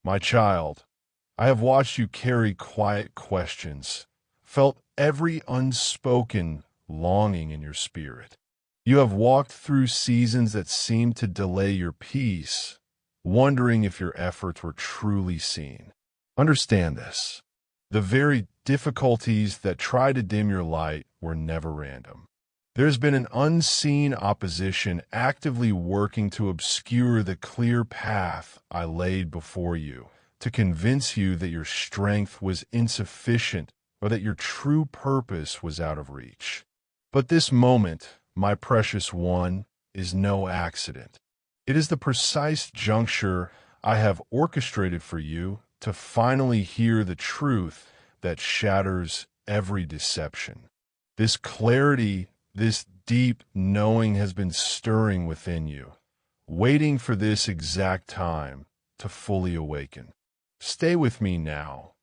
My child, I have watched you carry quiet questions, felt every unspoken longing in your spirit. You have walked through seasons that seemed to delay your peace, wondering if your efforts were truly seen. Understand this. The very difficulties that try to dim your light were never random. There's been an unseen opposition actively working to obscure the clear path I laid before you, to convince you that your strength was insufficient or that your true purpose was out of reach. But this moment, my precious one, is no accident. It is the precise juncture I have orchestrated for you to finally hear the truth that shatters every deception. This clarity, this deep knowing has been stirring within you, waiting for this exact time to fully awaken. Stay with me now,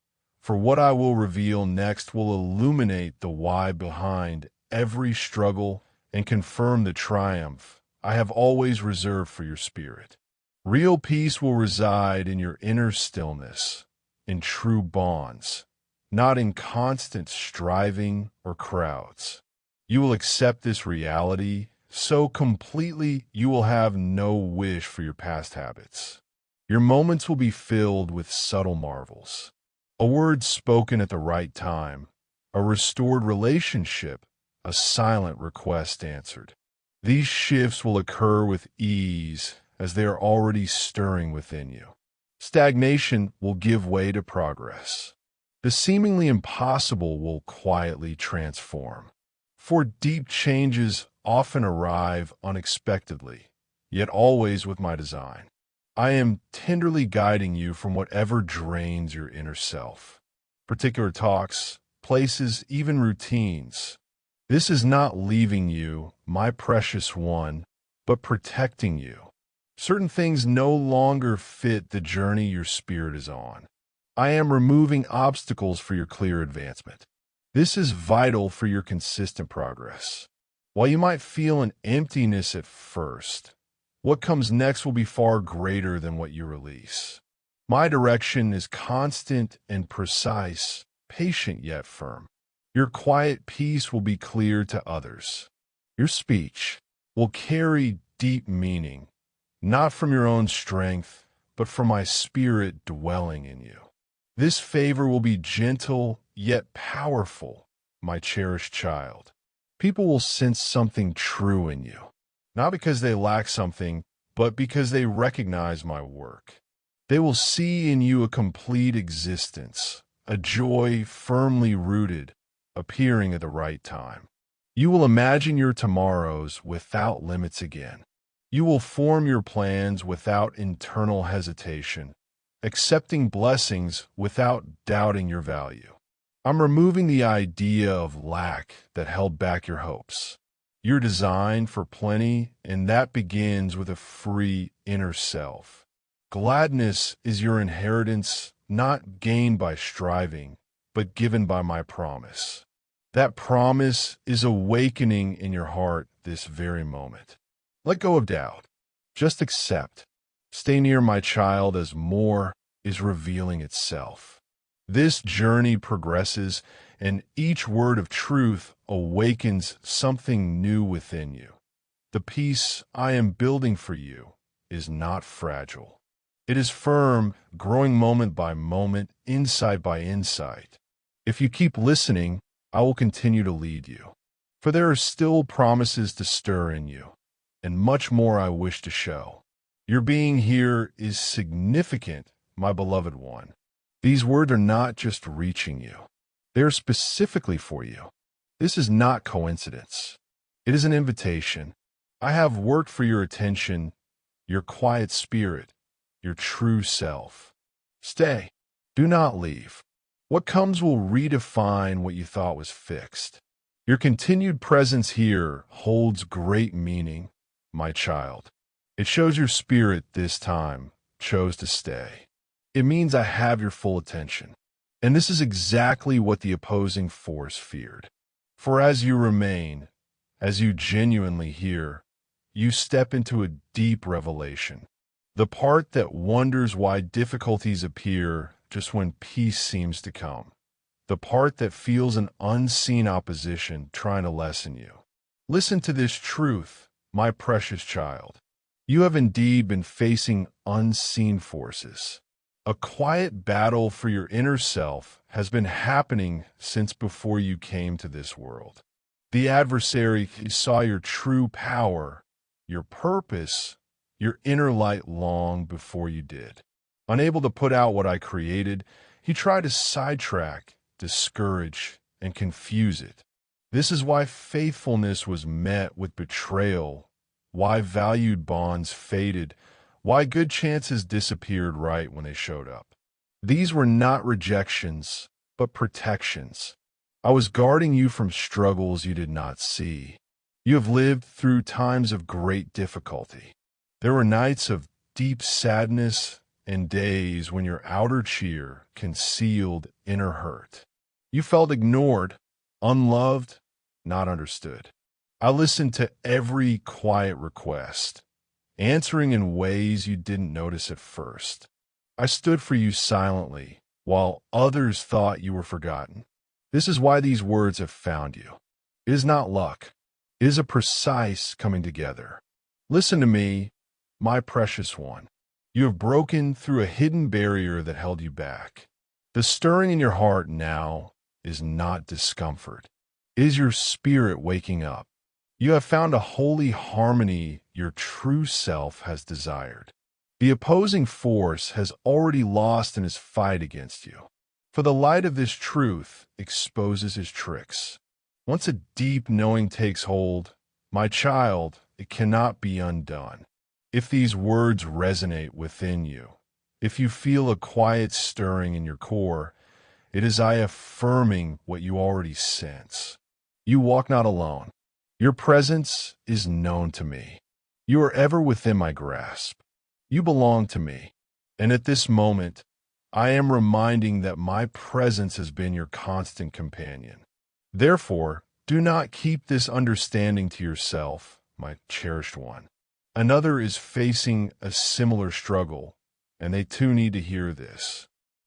for what I will reveal next will illuminate the why behind every struggle and confirm the triumph I have always reserved for your spirit. Real peace will reside in your inner stillness, in true bonds, not in constant striving or crowds. You will accept this reality so completely you will have no wish for your past habits. Your moments will be filled with subtle marvels. A word spoken at the right time, a restored relationship, a silent request answered. These shifts will occur with ease as they are already stirring within you. Stagnation will give way to progress. The seemingly impossible will quietly transform. For deep changes often arrive unexpectedly, yet always with my design. I am tenderly guiding you from whatever drains your inner self. Particular talks, places, even routines. This is not leaving you, my precious one, but protecting you. Certain things no longer fit the journey your spirit is on. I am removing obstacles for your clear advancement. This is vital for your consistent progress. While you might feel an emptiness at first, what comes next will be far greater than what you release. My direction is constant and precise, patient yet firm. Your quiet peace will be clear to others. Your speech will carry deep meaning, not from your own strength, but from my spirit dwelling in you. This favor will be gentle yet powerful, my cherished child. People will sense something true in you, not because they lack something, but because they recognize my work. They will see in you a complete existence, a joy firmly rooted, appearing at the right time. You will imagine your tomorrows without limits again. You will form your plans without internal hesitation, accepting blessings without doubting your value. I'm removing the idea of lack that held back your hopes. You're designed for plenty, and that begins with a free inner self. Gladness is your inheritance, not gained by striving, but given by my promise. That promise is awakening in your heart this very moment. Let go of doubt. Just accept. Stay near my child as more is revealing itself. This journey progresses, and each word of truth awakens something new within you. The peace I am building for you is not fragile. It is firm, growing moment by moment, insight by insight. If you keep listening, I will continue to lead you. For there are still promises to stir in you, and much more I wish to show. Your being here is significant, my beloved one. These words are not just reaching you. They are specifically for you. This is not coincidence. It is an invitation. I have worked for your attention, your quiet spirit, your true self. Stay. Do not leave. What comes will redefine what you thought was fixed. Your continued presence here holds great meaning, my child. It shows your spirit this time chose to stay. It means I have your full attention. And this is exactly what the opposing force feared. For as you remain, as you genuinely hear, you step into a deep revelation. The part that wonders why difficulties appear just when peace seems to come. The part that feels an unseen opposition trying to lessen you. Listen to this truth, my precious child. You have indeed been facing unseen forces. A quiet battle for your inner self has been happening since before you came to this world. The adversary saw your true power, your purpose, your inner light long before you did. Unable to put out what I created, he tried to sidetrack, discourage, and confuse it. This is why faithfulness was met with betrayal, why valued bonds faded, why good chances disappeared right when they showed up. These were not rejections, but protections. I was guarding you from struggles you did not see. You have lived through times of great difficulty. There were nights of deep sadness and days when your outer cheer concealed inner hurt. You felt ignored, unloved, not understood. I listened to every quiet request, answering in ways you didn't notice at first. I stood for you silently, while others thought you were forgotten. This is why these words have found you. It is not luck. It is a precise coming together. Listen to me, my precious one. You have broken through a hidden barrier that held you back. The stirring in your heart now is not discomfort. It is your spirit waking up. You have found a holy harmony your true self has desired. The opposing force has already lost in his fight against you. For the light of this truth exposes his tricks. Once a deep knowing takes hold, my child, it cannot be undone. If these words resonate within you, if you feel a quiet stirring in your core, it is I affirming what you already sense. You walk not alone. Your presence is known to me. You are ever within my grasp. You belong to me. And at this moment, I am reminding that my presence has been your constant companion. Therefore, do not keep this understanding to yourself, my cherished one. Another is facing a similar struggle, and they too need to hear this.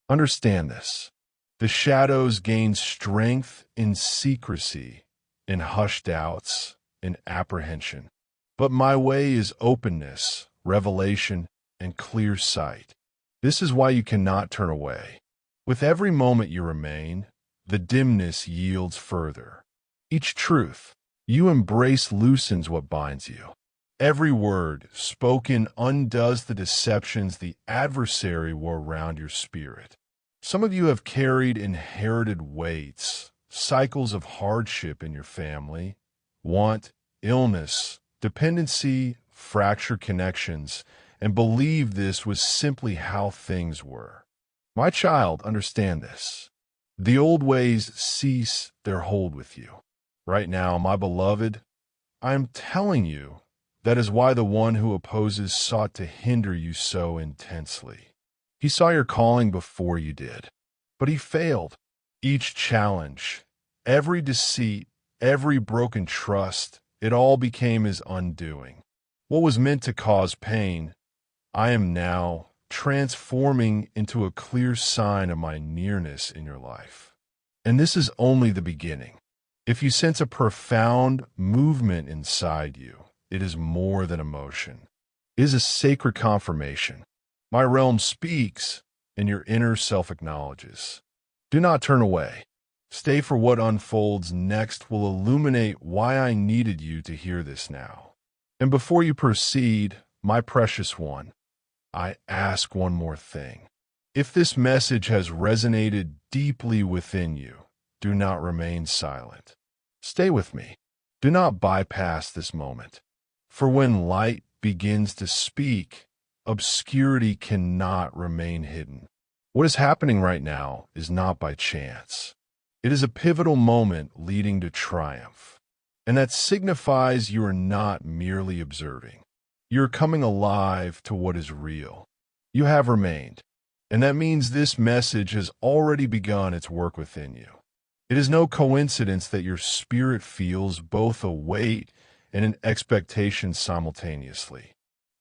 Understand this. The shadows gain strength in secrecy, in hushed doubts, in apprehension. But my way is openness, revelation, and clear sight. This is why you cannot turn away. With every moment you remain, the dimness yields further. Each truth you embrace loosens what binds you. Every word spoken undoes the deceptions the adversary wore around your spirit. Some of you have carried inherited weights, cycles of hardship in your family, want, illness, dependency, fractured connections, and believe this was simply how things were. My child, understand this. The old ways cease their hold with you. Right now, my beloved, I am telling you that is why the one who opposes sought to hinder you so intensely. He saw your calling before you did, but he failed. Each challenge, every deceit, every broken trust, it all became his undoing. What was meant to cause pain, I am now transforming into a clear sign of my nearness in your life. And this is only the beginning. If you sense a profound movement inside you, it is more than emotion. It is a sacred confirmation. My realm speaks, and your inner self acknowledges. Do not turn away. Stay, for what unfolds next will illuminate why I needed you to hear this now. And before you proceed, my precious one, I ask one more thing. If this message has resonated deeply within you, do not remain silent. Stay with me. Do not bypass this moment. For when light begins to speak, obscurity cannot remain hidden. What is happening right now is not by chance. It is a pivotal moment leading to triumph. And that signifies you are not merely observing. You're coming alive to what is real. You have remained. And that means this message has already begun its work within you. It is no coincidence that your spirit feels both a weight and an expectation simultaneously.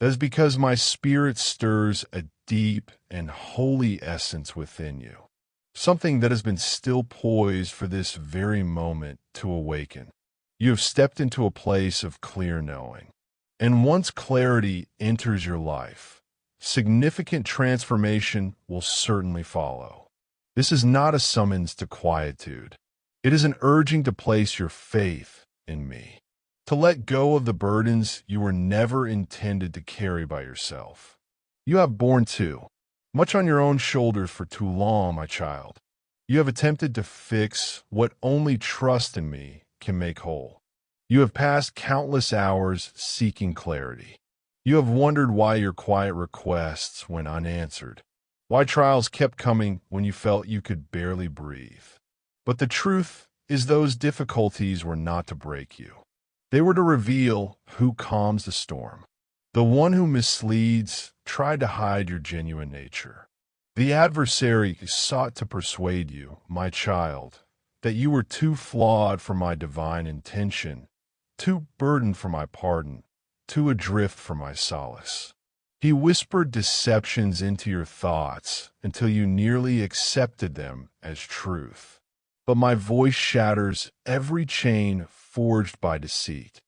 That is because my spirit stirs a deep and holy essence within you, something that has been still poised for this very moment to awaken. You have stepped into a place of clear knowing. And once clarity enters your life, significant transformation will certainly follow. This is not a summons to quietude. It is an urging to place your faith in me, to let go of the burdens you were never intended to carry by yourself. You have borne too much on your own shoulders for too long, my child. You have attempted to fix what only trust in me can make whole. You have passed countless hours seeking clarity. You have wondered why your quiet requests went unanswered, why trials kept coming when you felt you could barely breathe. But the truth is those difficulties were not to break you. They were to reveal who calms the storm. The one who misleads tried to hide your genuine nature. The adversary sought to persuade you, my child, that you were too flawed for my divine intention, too burdened for my pardon, too adrift for my solace. He whispered deceptions into your thoughts until you nearly accepted them as truth. But my voice shatters every chain forged by deceit.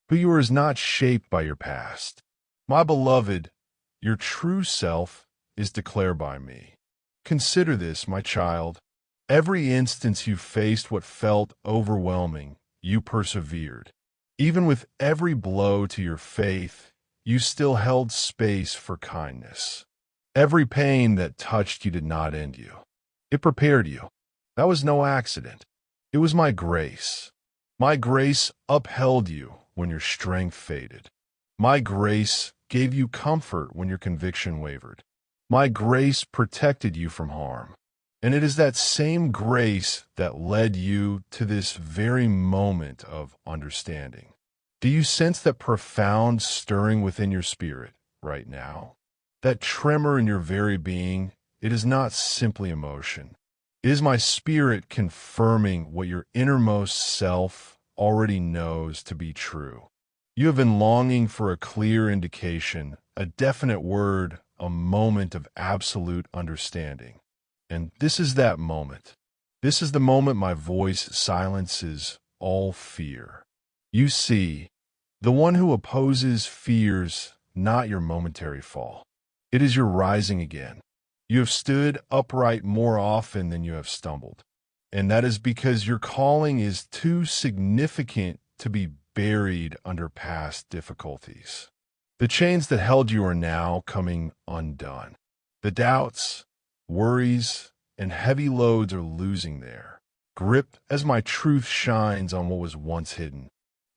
Who you are is not shaped by your past. My beloved, your true self is declared by me. Consider this, my child. Every instance you faced what felt overwhelming, you persevered. Even with every blow to your faith, you still held space for kindness. Every pain that touched you did not end you. It prepared you. That was no accident. It was my grace. My grace upheld you when your strength faded. My grace gave you comfort when your conviction wavered. My grace protected you from harm. And it is that same grace that led you to this very moment of understanding. Do you sense that profound stirring within your spirit right now? That tremor in your very being? It is not simply emotion. It is my spirit confirming what your innermost self already knows to be true. You have been longing for a clear indication, a definite word, a moment of absolute understanding. And this is that moment. This is the moment my voice silences all fear. You see, the one who opposes fears not your momentary fall. It is your rising again. You have stood upright more often than you have stumbled. And that is because your calling is too significant to be buried under past difficulties. The chains that held you are now coming undone. The doubts, worries, and heavy loads are losing their grip as my truth shines on what was once hidden.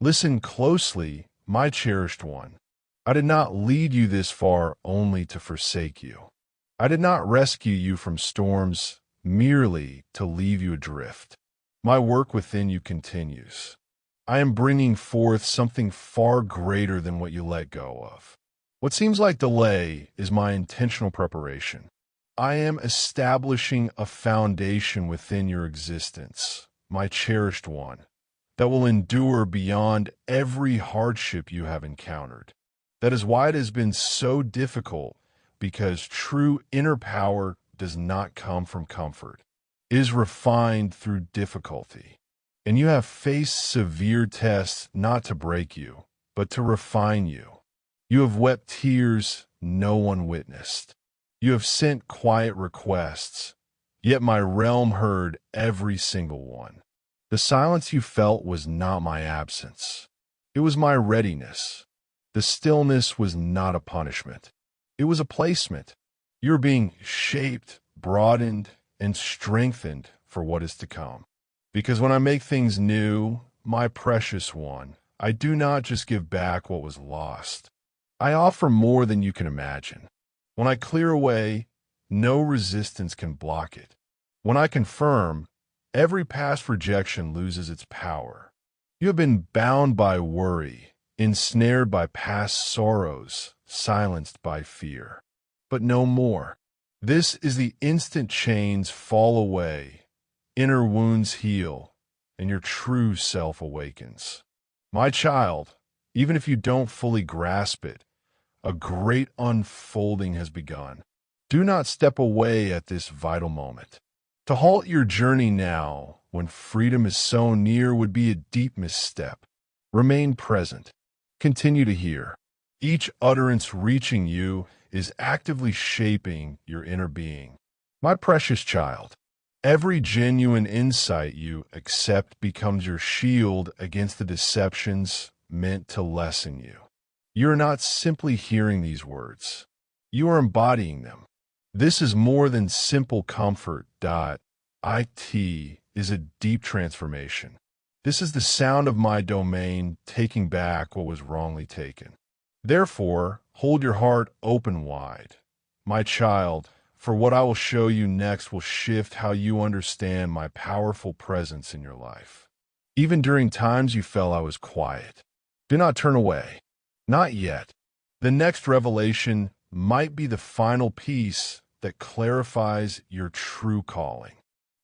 Listen closely, my cherished one. I did not lead you this far only to forsake you. I did not rescue you from storms merely to leave you adrift. My work within you continues. I am bringing forth something far greater than what you let go of. What seems like delay is my intentional preparation. I am establishing a foundation within your existence, my cherished one, that will endure beyond every hardship you have encountered. That is why it has been so difficult, because true inner power does not come from comfort. It is refined through difficulty. And you have faced severe tests not to break you, but to refine you. You have wept tears no one witnessed. You have sent quiet requests, yet my realm heard every single one. The silence you felt was not my absence. It was my readiness. The stillness was not a punishment. It was a placement. You're being shaped, broadened, and strengthened for what is to come. Because when I make things new, my precious one, I do not just give back what was lost. I offer more than you can imagine. When I clear away, no resistance can block it. When I confirm, every past rejection loses its power. You have been bound by worry, ensnared by past sorrows, silenced by fear. But no more. This is the instant chains fall away, inner wounds heal, and your true self awakens. My child, even if you don't fully grasp it, A great unfolding has begun. Do not step away at this vital moment. To halt your journey now, when freedom is so near, would be a deep misstep. Remain present. Continue to hear. Each utterance reaching you is actively shaping your inner being. My precious child, every genuine insight you accept becomes your shield against the deceptions meant to lessen you. You are not simply hearing these words. You are embodying them. This is more than simple comfort. It is a deep transformation. This is the sound of my domain taking back what was wrongly taken. Therefore, hold your heart open wide. My child, for what I will show you next will shift how you understand my powerful presence in your life. Even during times you felt I was quiet. Do not turn away. Not yet. The next revelation might be the final piece that clarifies your true calling.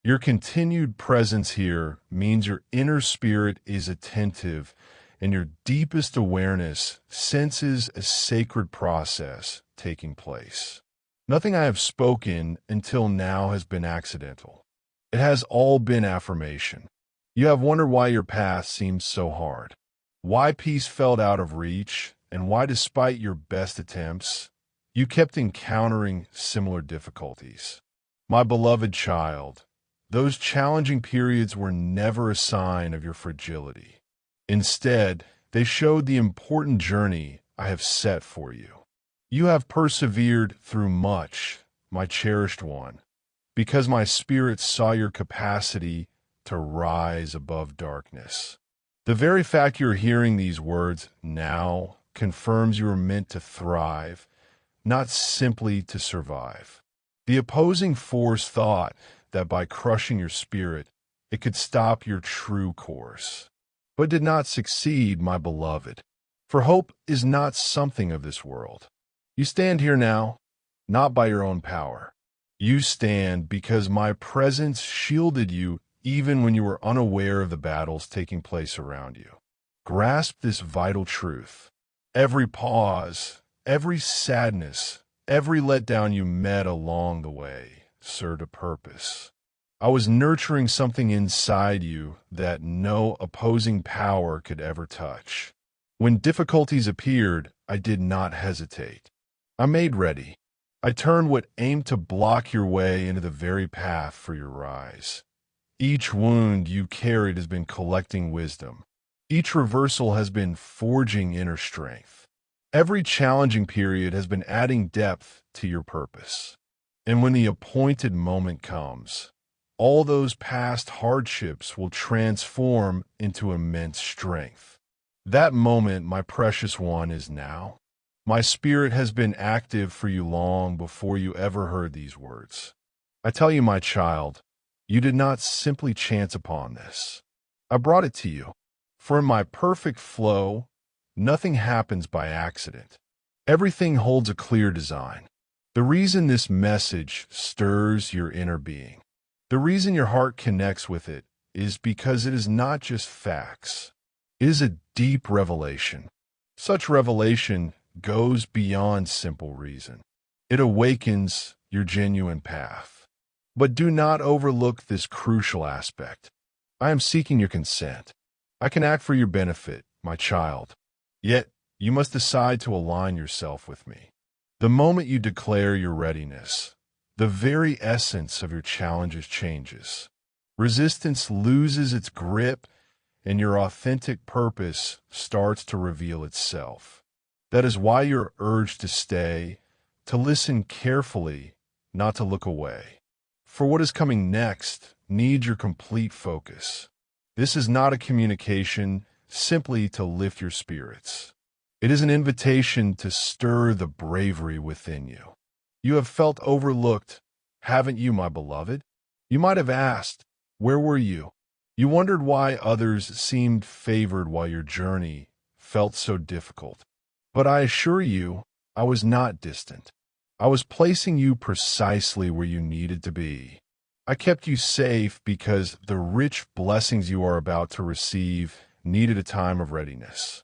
Your continued presence here means your inner spirit is attentive and your deepest awareness senses a sacred process taking place. Nothing I have spoken until now has been accidental. It has all been affirmation. You have wondered why your path seems so hard, why peace felt out of reach, and why despite your best attempts, you kept encountering similar difficulties. My beloved child, those challenging periods were never a sign of your fragility. Instead, they showed the important journey I have set for you. You have persevered through much, my cherished one, because my spirit saw your capacity to rise above darkness. The very fact you're hearing these words now confirms you are meant to thrive, not simply to survive. The opposing force thought that by crushing your spirit, it could stop your true course, but did not succeed, my beloved. For hope is not something of this world. You stand here now, not by your own power. You stand because my presence shielded you even when you were unaware of the battles taking place around you. Grasp this vital truth. Every pause, every sadness, every letdown you met along the way served a purpose. I was nurturing something inside you that no opposing power could ever touch. When difficulties appeared, I did not hesitate. I made ready. I turned what aimed to block your way into the very path for your rise. Each wound you carried has been collecting wisdom. Each reversal has been forging inner strength. Every challenging period has been adding depth to your purpose. And when the appointed moment comes, all those past hardships will transform into immense strength. That moment, my precious one, is now. My spirit has been active for you long before you ever heard these words. I tell you, my child, you did not simply chance upon this. I brought it to you. For in my perfect flow, nothing happens by accident. Everything holds a clear design. The reason this message stirs your inner being, the reason your heart connects with it, is because it is not just facts. It is a deep revelation. Such revelation goes beyond simple reason. It awakens your genuine path. But do not overlook this crucial aspect. I am seeking your consent. I can act for your benefit, my child. Yet, you must decide to align yourself with me. The moment you declare your readiness, the very essence of your challenges changes. Resistance loses its grip, and your authentic purpose starts to reveal itself. That is why you're urged to stay, to listen carefully, not to look away. For what is coming next needs your complete focus. This is not a communication simply to lift your spirits. It is an invitation to stir the bravery within you. You have felt overlooked, haven't you, my beloved? You might have asked, where were you? You wondered why others seemed favored while your journey felt so difficult. But I assure you, I was not distant. I was placing you precisely where you needed to be. I kept you safe because the rich blessings you are about to receive needed a time of readiness.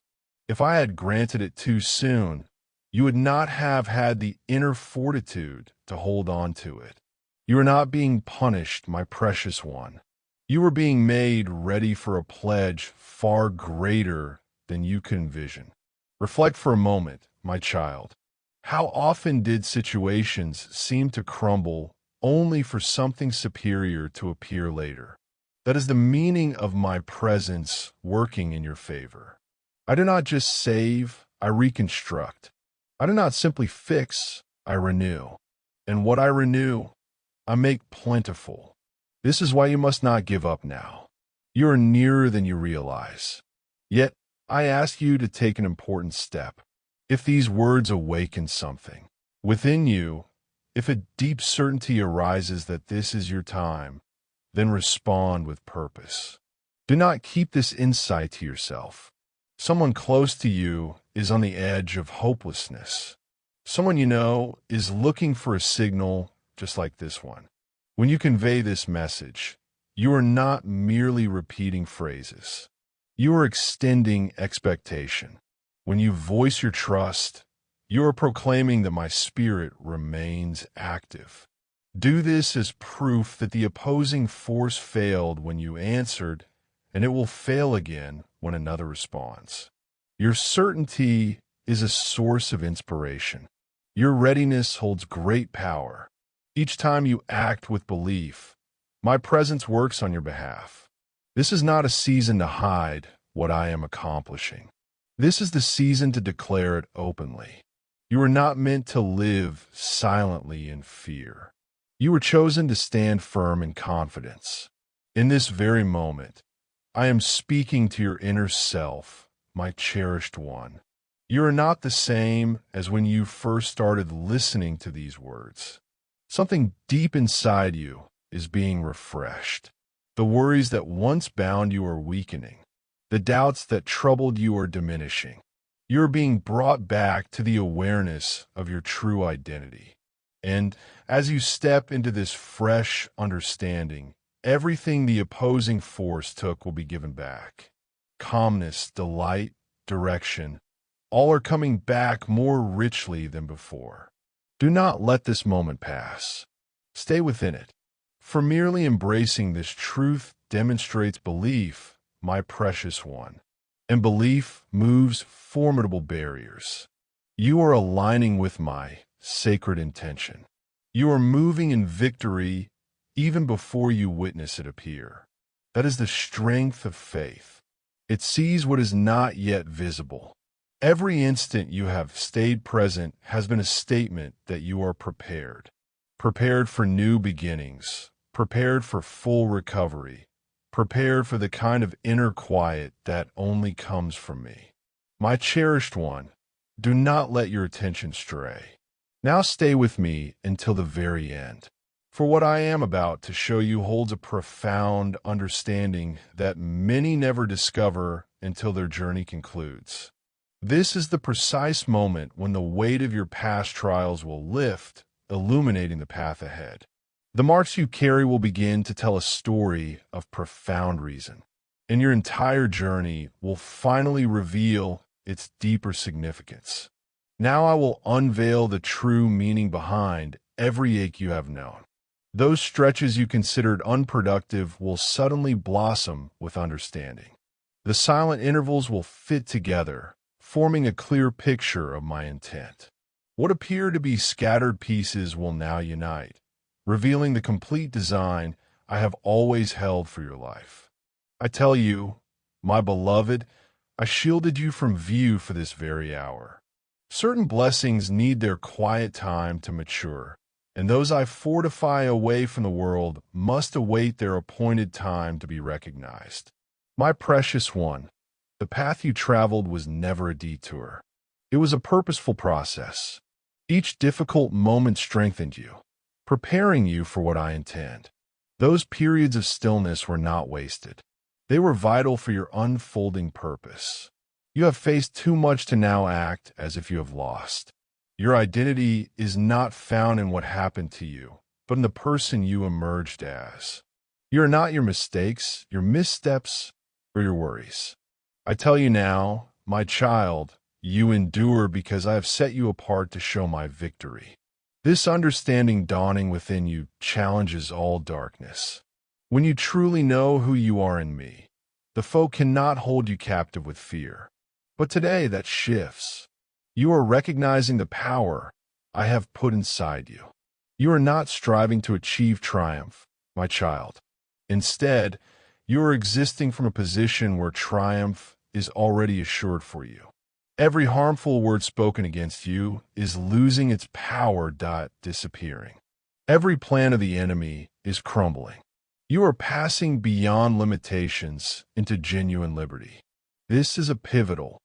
If I had granted it too soon, you would not have had the inner fortitude to hold on to it. You are not being punished, my precious one. You are being made ready for a pledge far greater than you can envision. Reflect for a moment, my child. How often did situations seem to crumble only for something superior to appear later? That is the meaning of my presence working in your favor. I do not just save, I reconstruct. I do not simply fix, I renew. And what I renew, I make plentiful. This is why you must not give up now. You are nearer than you realize. Yet, I ask you to take an important step. If these words awaken something within you, if a deep certainty arises that this is your time, then respond with purpose. Do not keep this insight to yourself. Someone close to you is on the edge of hopelessness. Someone you know is looking for a signal just like this one. When you convey this message, you are not merely repeating phrases. You are extending expectation. When you voice your trust, you are proclaiming that my spirit remains active. Do this as proof that the opposing force failed when you answered, and it will fail again when another responds. Your certainty is a source of inspiration. Your readiness holds great power. Each time you act with belief, my presence works on your behalf. This is not a season to hide what I am accomplishing. This is the season to declare it openly. You are not meant to live silently in fear. You were chosen to stand firm in confidence. In this very moment, I am speaking to your inner self, my cherished one. You are not the same as when you first started listening to these words. Something deep inside you is being refreshed. The worries that once bound you are weakening. The doubts that troubled you are diminishing. You are being brought back to the awareness of your true identity. And as you step into this fresh understanding, everything the opposing force took will be given back. Calmness, delight, direction, all are coming back more richly than before. Do not let this moment pass. Stay within it. For merely embracing this truth demonstrates belief, my precious one. And belief moves formidable barriers. You are aligning with my sacred intention. You are moving in victory even before you witness it appear. That is the strength of faith. It sees what is not yet visible. Every instant you have stayed present has been a statement that you are prepared. Prepared for new beginnings. Prepared for full recovery. Prepared for the kind of inner quiet that only comes from me. My cherished one, do not let your attention stray. Now stay with me until the very end. For what I am about to show you holds a profound understanding that many never discover until their journey concludes. This is the precise moment when the weight of your past trials will lift, illuminating the path ahead. The marks you carry will begin to tell a story of profound reason, and your entire journey will finally reveal its deeper significance. Now I will unveil the true meaning behind every ache you have known. Those stretches you considered unproductive will suddenly blossom with understanding. The silent intervals will fit together, forming a clear picture of my intent. What appear to be scattered pieces will now unite, revealing the complete design I have always held for your life. I tell you, my beloved, I shielded you from view for this very hour. Certain blessings need their quiet time to mature, and those I fortify away from the world must await their appointed time to be recognized. My precious one, the path you traveled was never a detour. It was a purposeful process. Each difficult moment strengthened you, preparing you for what I intend. Those periods of stillness were not wasted. They were vital for your unfolding purpose. You have faced too much to now act as if you have lost. Your identity is not found in what happened to you, but in the person you emerged as. You are not your mistakes, your missteps, or your worries. I tell you now, my child, You endure because I have set you apart to show my victory. This understanding dawning within you challenges all darkness. When you truly know who you are in me, the foe cannot hold you captive with fear. But today that shifts. You are recognizing the power I have put inside you. You are not striving to achieve triumph, my child. Instead, you are existing from a position where triumph is already assured for you. Every harmful word spoken against you is losing its power, disappearing. Every plan of the enemy is crumbling. You are passing beyond limitations into genuine liberty. This is a pivotal,